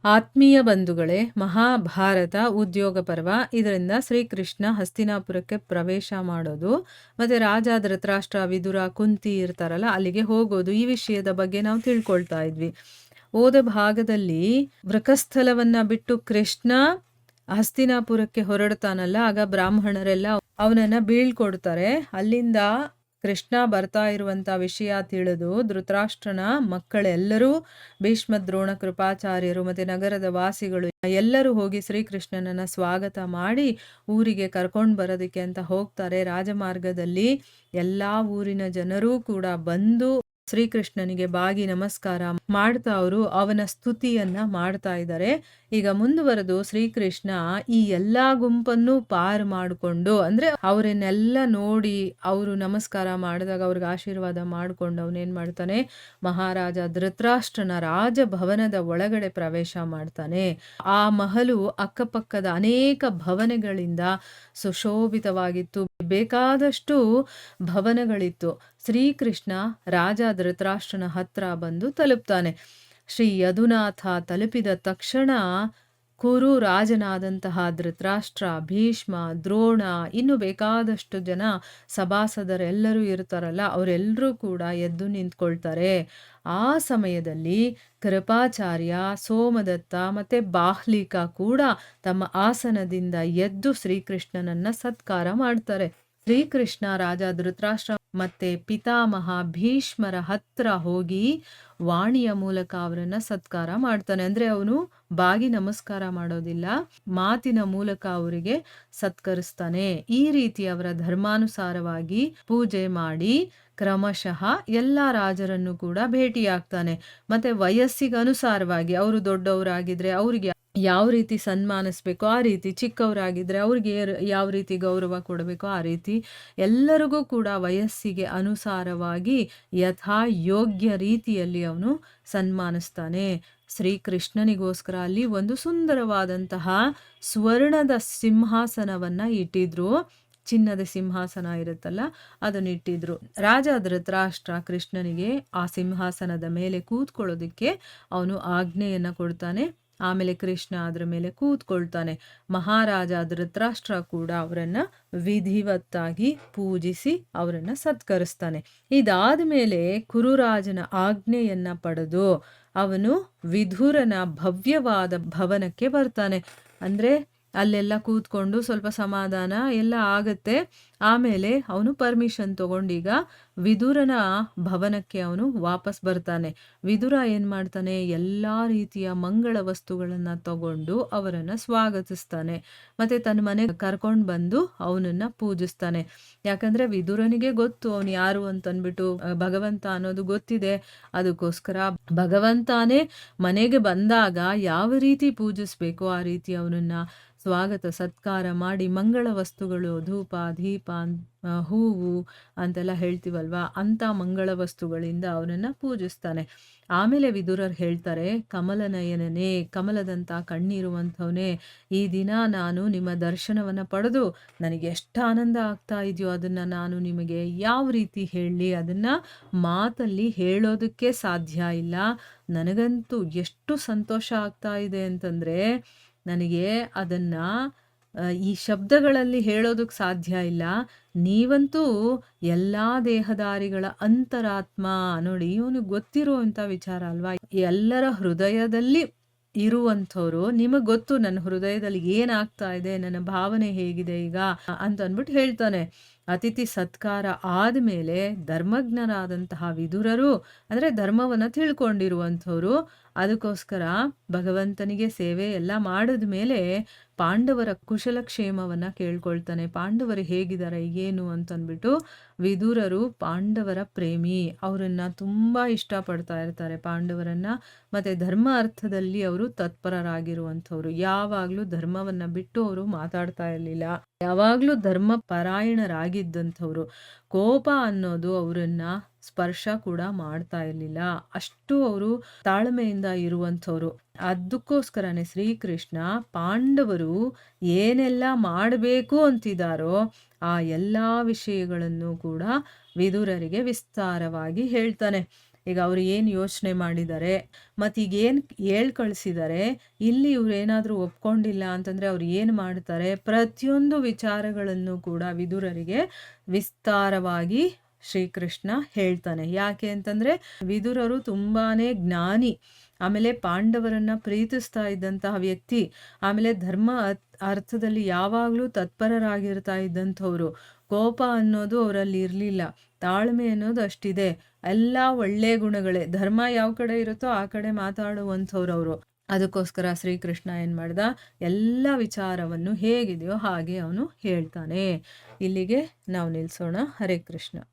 ಆತ್ಮೀಯ ಬಂಧುಗಳೇ, ಮಹಾಭಾರತ ಉದ್ಯೋಗ ಪರ್ವ. ಇದರಿಂದ ಶ್ರೀಕೃಷ್ಣ ಹಸ್ತಿನಾಪುರಕ್ಕೆ ಪ್ರವೇಶ ಮಾಡೋದು, ಮತ್ತೆ ರಾಜ ಧೃತರಾಷ್ಟ್ರ, ವಿದುರ, ಕುಂತಿ ಇರ್ತಾರಲ್ಲ ಅಲ್ಲಿಗೆ ಹೋಗೋದು, ಈ ವಿಷಯದ ಬಗ್ಗೆ ನಾವು ತಿಳ್ಕೊಳ್ತಾ ಇದ್ವಿ. ಹೋದ ಭಾಗದಲ್ಲಿ ವೃಕಸ್ಥಲವನ್ನ ಬಿಟ್ಟು ಕೃಷ್ಣ ಹಸ್ತಿನಾಪುರಕ್ಕೆ ಹೊರಡ್ತಾನಲ್ಲ, ಆಗ ಬ್ರಾಹ್ಮಣರೆಲ್ಲ ಅವನನ್ನ ಬೀಳ್ಕೊಡ್ತಾರೆ. ಅಲ್ಲಿಂದ ಕೃಷ್ಣ ಬರ್ತಾ ಇರುವಂತ ವಿಷಯ ತಿಳಿದು ಧೃತರಾಷ್ಟ್ರನ ಮಕ್ಕಳೆಲ್ಲರೂ, ಭೀಷ್ಮ, ದ್ರೋಣ, ಕೃಪಾಚಾರ್ಯರು ಮತ್ತೆ ನಗರದ ವಾಸಿಗಳು ಎಲ್ಲರೂ ಹೋಗಿ ಶ್ರೀಕೃಷ್ಣನನ್ನ ಸ್ವಾಗತ ಮಾಡಿ ಊರಿಗೆ ಕರ್ಕೊಂಡು ಬರೋದಕ್ಕೆ ಅಂತ ಹೋಗ್ತಾರೆ. ರಾಜಮಾರ್ಗದಲ್ಲಿ ಎಲ್ಲಾ ಊರಿನ ಜನರೂ ಕೂಡ ಬಂದು ಶ್ರೀಕೃಷ್ಣನಿಗೆ ಬಾಗಿ ನಮಸ್ಕಾರ ಮಾಡ್ತಾ ಅವರು ಅವನ ಸ್ತುತಿಯನ್ನ ಮಾಡ್ತಾ ಇದ್ದಾರೆ. ಈಗ ಮುಂದುವರೆದು ಶ್ರೀಕೃಷ್ಣ ಈ ಎಲ್ಲಾ ಗುಂಪನ್ನು ಪಾರು ಮಾಡಿಕೊಂಡು, ಅಂದ್ರೆ ಅವರನ್ನೆಲ್ಲ ನೋಡಿ ಅವರು ನಮಸ್ಕಾರ ಮಾಡಿದಾಗ ಅವ್ರಿಗೆ ಆಶೀರ್ವಾದ ಮಾಡ್ಕೊಂಡು ಅವನೇನ್ ಮಾಡ್ತಾನೆ, ಮಹಾರಾಜ ಧೃತರಾಷ್ಟ್ರನ ರಾಜಭವನದ ಒಳಗಡೆ ಪ್ರವೇಶ ಮಾಡ್ತಾನೆ. ಆ ಮಹಲು ಅಕ್ಕಪಕ್ಕದ ಅನೇಕ ಭವನಗಳಿಂದ ಸುಶೋಭಿತವಾಗಿತ್ತು, ಬೇಕಾದಷ್ಟು ಭವನಗಳಿತ್ತು. ಶ್ರೀಕೃಷ್ಣ ರಾಜ ಧೃತರಾಷ್ಟ್ರನ ಹತ್ರ ಬಂದು ತಲುಪ್ತಾನೆ. ಶ್ರೀ ಯದುನಾಥ ತಲುಪಿದ ತಕ್ಷಣ ಕುರು ರಾಜನಾದಂತಹ ಧೃತರಾಷ್ಟ್ರ, ಭೀಷ್ಮ, ದ್ರೋಣ, ಇನ್ನು ಬೇಕಾದಷ್ಟು ಜನ ಸಭಾಸದರೆಲ್ಲರೂ ಇರ್ತಾರಲ್ಲ, ಅವರೆಲ್ಲರೂ ಕೂಡ ಎದ್ದು ನಿಂತ್ಕೊಳ್ತಾರೆ. ಆ ಸಮಯದಲ್ಲಿ ಕೃಪಾಚಾರ್ಯ, ಸೋಮದತ್ತ ಮತ್ತೆ ಬಾಹ್ಲಿಕ ಕೂಡ ತಮ್ಮ ಆಸನದಿಂದ ಎದ್ದು ಶ್ರೀಕೃಷ್ಣನನ್ನ ಸತ್ಕಾರ ಮಾಡ್ತಾರೆ. ಶ್ರೀಕೃಷ್ಣ ರಾಜ ಧೃತರಾಷ್ಟ್ರ ಮತ್ತೆ ಪಿತಾಮಹ ಭೀಷ್ಮರ ಹತ್ರ ಹೋಗಿ ವಾಣಿಯ ಮೂಲಕ ಅವರನ್ನ ಸತ್ಕಾರ ಮಾಡ್ತಾನೆ. ಅಂದ್ರೆ ಅವನು ಬಾಗಿ ನಮಸ್ಕಾರ ಮಾಡೋದಿಲ್ಲ, ಮಾತಿನ ಮೂಲಕ ಅವರಿಗೆ ಸತ್ಕರಿಸ್ತಾನೆ. ಈ ರೀತಿ ಅವರ ಧರ್ಮಾನುಸಾರವಾಗಿ ಪೂಜೆ ಮಾಡಿ ಕ್ರಮಶಃ ಎಲ್ಲಾ ರಾಜರನ್ನು ಕೂಡ ಭೇಟಿಯಾಗ್ತಾನೆ. ಮತ್ತೆ ವಯಸ್ಸಿಗೆ ಅನುಸಾರವಾಗಿ ಅವರು ದೊಡ್ಡವರಾಗಿದ್ರೆ ಅವ್ರಿಗೆ ಯಾವ ರೀತಿ ಸನ್ಮಾನಿಸ್ಬೇಕೋ ಆ ರೀತಿ, ಚಿಕ್ಕವರಾಗಿದ್ರೆ ಅವ್ರಿಗೆ ಯಾವ ರೀತಿ ಗೌರವ ಕೊಡಬೇಕೋ ಆ ರೀತಿ, ಎಲ್ಲರಿಗೂ ಕೂಡ ವಯಸ್ಸಿಗೆ ಅನುಸಾರವಾಗಿ ಯಥಾ ಯೋಗ್ಯ ರೀತಿಯಲ್ಲಿ ಅವನು ಸನ್ಮಾನಿಸ್ತಾನೆ. ಶ್ರೀಕೃಷ್ಣನಿಗೋಸ್ಕರ ಅಲ್ಲಿ ಒಂದು ಸುಂದರವಾದಂತಹ ಸ್ವರ್ಣದ ಸಿಂಹಾಸನವನ್ನ ಇಟ್ಟಿದ್ರು. ಚಿನ್ನದ ಸಿಂಹಾಸನ ಇರುತ್ತಲ್ಲ ಅದನ್ನ ಇಟ್ಟಿದ್ರು. ರಾಜ ಧೃತರಾಷ್ಟ್ರ ಕೃಷ್ಣನಿಗೆ ಆ ಸಿಂಹಾಸನದ ಮೇಲೆ ಕೂತ್ಕೊಳ್ಳೋದಿಕ್ಕೆ ಅವನು ಆಜ್ಞೆಯನ್ನ ಕೊಡ್ತಾನೆ. ಆಮೇಲೆ ಕೃಷ್ಣ ಅದರ ಮೇಲೆ ಕೂತ್ಕೊಳ್ತಾನೆ. ಮಹಾರಾಜ ಧೃತರಾಷ್ಟ್ರ ಕೂಡ ಅವರನ್ನ ವಿಧಿವತ್ತಾಗಿ ಪೂಜಿಸಿ ಅವರನ್ನ ಸತ್ಕರಿಸ್ತಾನೆ. ಇದಾದ ಮೇಲೆ ಕುರುರಾಜನ ಆಜ್ಞೆಯನ್ನ ಪಡೆದು ಅವನು ವಿದುರನ ಭವ್ಯವಾದ ಭವನಕ್ಕೆ ಬರ್ತಾನೆ. ಅಂದ್ರೆ ಅಲ್ಲೆಲ್ಲ ಕೂತ್ಕೊಂಡು ಸ್ವಲ್ಪ ಸಮಾಧಾನ ಎಲ್ಲ ಆಗತ್ತೆ. ಆಮೇಲೆ ಅವನು ಪರ್ಮಿಷನ್ ತಗೊಂಡೀಗ ವಿದುರನ ಭವನಕ್ಕೆ ಅವನು ವಾಪಸ್ ಬರ್ತಾನೆ. ವಿದುರ ಏನ್ ಮಾಡ್ತಾನೆ, ಎಲ್ಲಾ ರೀತಿಯ ಮಂಗಳ ವಸ್ತುಗಳನ್ನ ತಗೊಂಡು ಅವರನ್ನ ಸ್ವಾಗತಿಸ್ತಾನೆ. ಮತ್ತೆ ತನ್ನ ಮನೆಗೆ ಕರ್ಕೊಂಡು ಬಂದು ಅವನನ್ನ ಪೂಜಿಸ್ತಾನೆ. ಯಾಕಂದ್ರೆ ವಿದುರನಿಗೆ ಗೊತ್ತು ಅವನು ಯಾರು ಅಂತನ್ಬಿಟ್ಟು, ಭಗವಂತ ಅನ್ನೋದು ಗೊತ್ತಿದೆ. ಅದಕ್ಕೋಸ್ಕರ ಭಗವಂತಾನೇ ಮನೆಗೆ ಬಂದಾಗ ಯಾವ ರೀತಿ ಪೂಜಿಸ್ಬೇಕು ಆ ರೀತಿ ಅವನನ್ನ ಸ್ವಾಗತ ಸತ್ಕಾರ ಮಾಡಿ ಮಂಗಳ ವಸ್ತುಗಳು, ಧೂಪ, ದೀಪ, ಹೂವು ಅಂತೆಲ್ಲ ಹೇಳ್ತೀವಲ್ವಾ, ಅಂತ ಮಂಗಳ ವಸ್ತುಗಳಿಂದ ಅವನನ್ನ ಪೂಜಿಸ್ತಾನೆ. ಆಮೇಲೆ ವಿದುರರು ಹೇಳ್ತಾರೆ, ಕಮಲನಯನನೇ, ಕಮಲದಂತ ಕಣ್ಣಿರುವಂಥವನೇ, ಈ ದಿನ ನಾನು ನಿಮ್ಮ ದರ್ಶನವನ್ನ ಪಡೆದು ನನಗೆ ಎಷ್ಟು ಆನಂದ ಆಗ್ತಾ ಇದೆಯೋ ಅದನ್ನ ನಾನು ನಿಮಗೆ ಯಾವ ರೀತಿ ಹೇಳಲಿ, ಅದನ್ನ ಮಾತಲ್ಲಿ ಹೇಳೋದಕ್ಕೆ ಸಾಧ್ಯ ಇಲ್ಲ. ನನಗಂತೂ ಎಷ್ಟು ಸಂತೋಷ ಆಗ್ತಾ ಇದೆ ಅಂತಂದ್ರೆ ನನಗೆ ಅದನ್ನ ಈ ಶಬ್ದಗಳಲ್ಲಿ ಹೇಳೋದಕ್ಕೆ ಸಾಧ್ಯ ಇಲ್ಲ. ನೀವಂತೂ ಎಲ್ಲಾ ದೇಹದಾರಿಗಳ ಅಂತರಾತ್ಮ. ನೋಡಿ, ಇವನು ಗೊತ್ತಿರುವಂತ ವಿಚಾರ ಅಲ್ವಾ, ಎಲ್ಲರ ಹೃದಯದಲ್ಲಿ ಇರುವಂಥವ್ರು. ನಿಮಗ್ ಗೊತ್ತು ನನ್ನ ಹೃದಯದಲ್ಲಿ ಏನಾಗ್ತಾ ಇದೆ, ನನ್ನ ಭಾವನೆ ಹೇಗಿದೆ ಈಗ ಅಂತ ಅಂದ್ಬಿಟ್ಟು ಹೇಳ್ತಾನೆ. ಅತಿಥಿ ಸತ್ಕಾರ ಆದ್ಮೇಲೆ ಧರ್ಮಜ್ಞರಾದಂತಹ ವಿದುರರು, ಅಂದ್ರೆ ಧರ್ಮವನ್ನ ತಿಳ್ಕೊಂಡಿರುವಂಥವ್ರು, ಅದಕ್ಕೋಸ್ಕರ ಭಗವಂತನಿಗೆ ಸೇವೆ ಎಲ್ಲ ಮಾಡಿದ್ಮೇಲೆ ಪಾಂಡವರ ಕುಶಲಕ್ಷೇಮವನ್ನ ಕೇಳ್ಕೊಳ್ತಾನೆ. ಪಾಂಡವರು ಹೇಗಿದ್ದಾರೆ ಏನು ಅಂತಂದ್ಬಿಟ್ಟು. ವಿದುರರು ಪಾಂಡವರ ಪ್ರೇಮಿ, ಅವರನ್ನ ತುಂಬಾ ಇಷ್ಟಪಡ್ತಾ ಇರ್ತಾರೆ ಪಾಂಡವರನ್ನ. ಮತ್ತೆ ಧರ್ಮ ಅರ್ಥದಲ್ಲಿ ಅವರು ತತ್ಪರರಾಗಿರುವಂಥವ್ರು. ಯಾವಾಗ್ಲೂ ಧರ್ಮವನ್ನ ಬಿಟ್ಟು ಅವರು ಮಾತಾಡ್ತಾ ಇರ್ಲಿಲ್ಲ, ಯಾವಾಗ್ಲೂ ಧರ್ಮ ಪರಾಯಣರಾಗಿದ್ದಂಥವ್ರು. ಕೋಪ ಅನ್ನೋದು ಅವರನ್ನ ಸ್ಪರ್ಶ ಕೂಡ ಮಾಡ್ತಾ ಇರ್ಲಿಲ್ಲ, ಅಷ್ಟು ಅವರು ತಾಳ್ಮೆಯಿಂದ ಇರುವಂಥವ್ರು. ಅದಕ್ಕೋಸ್ಕರನೇ ಶ್ರೀಕೃಷ್ಣ ಪಾಂಡವರು ಏನೆಲ್ಲ ಮಾಡಬೇಕು ಅಂತಿದಾರೋ ಆ ಎಲ್ಲಾ ವಿಷಯಗಳನ್ನು ಕೂಡ ವಿದುರರಿಗೆ ವಿಸ್ತಾರವಾಗಿ ಹೇಳ್ತಾನೆ. ಈಗ ಅವ್ರು ಏನು ಯೋಚನೆ ಮಾಡಿದ್ದಾರೆ, ಮತ್ತು ಈಗ ಏನು ಹೇಳ್ ಕಳಿಸಿದ್ದಾರೆ, ಇಲ್ಲಿ ಇವ್ರು ಏನಾದರೂ ಒಪ್ಕೊಂಡಿಲ್ಲ ಅಂತಂದರೆ ಅವ್ರು ಏನು ಮಾಡ್ತಾರೆ, ಪ್ರತಿಯೊಂದು ವಿಚಾರಗಳನ್ನು ಕೂಡ ವಿದುರರಿಗೆ ವಿಸ್ತಾರವಾಗಿ ಶ್ರೀಕೃಷ್ಣ ಹೇಳ್ತಾನೆ. ಯಾಕೆ ಅಂತಂದರೆ ವಿದುರರು ತುಂಬಾ ಜ್ಞಾನಿ, ಆಮೇಲೆ ಪಾಂಡವರನ್ನ ಪ್ರೀತಿಸ್ತಾ ಇದ್ದಂತಹ ವ್ಯಕ್ತಿ, ಆಮೇಲೆ ಧರ್ಮ ಅರ್ಥದಲ್ಲಿ ಯಾವಾಗಲೂ ತತ್ಪರರಾಗಿರ್ತಾ ಇದ್ದಂಥವ್ರು. ಕೋಪ ಅನ್ನೋದು ಅವರಲ್ಲಿ ಇರಲಿಲ್ಲ, ತಾಳ್ಮೆ ಅನ್ನೋದು ಅಷ್ಟಿದೆ. ಎಲ್ಲ ಒಳ್ಳೆ ಗುಣಗಳೇ, ಧರ್ಮ ಯಾವ ಕಡೆ ಇರುತ್ತೋ ಆ ಕಡೆ ಮಾತಾಡುವಂಥವ್ರು ಅವರು. ಅದಕ್ಕೋಸ್ಕರ ಶ್ರೀಕೃಷ್ಣ ಏನು ಮಾಡ್ದ, ಎಲ್ಲ ವಿಚಾರವನ್ನು ಹೇಗಿದೆಯೋ ಹಾಗೆ ಅವನು ಹೇಳ್ತಾನೆ. ಇಲ್ಲಿಗೆ ನಾವು ನಿಲ್ಲಿಸೋಣ. ಹರೇ ಕೃಷ್ಣ.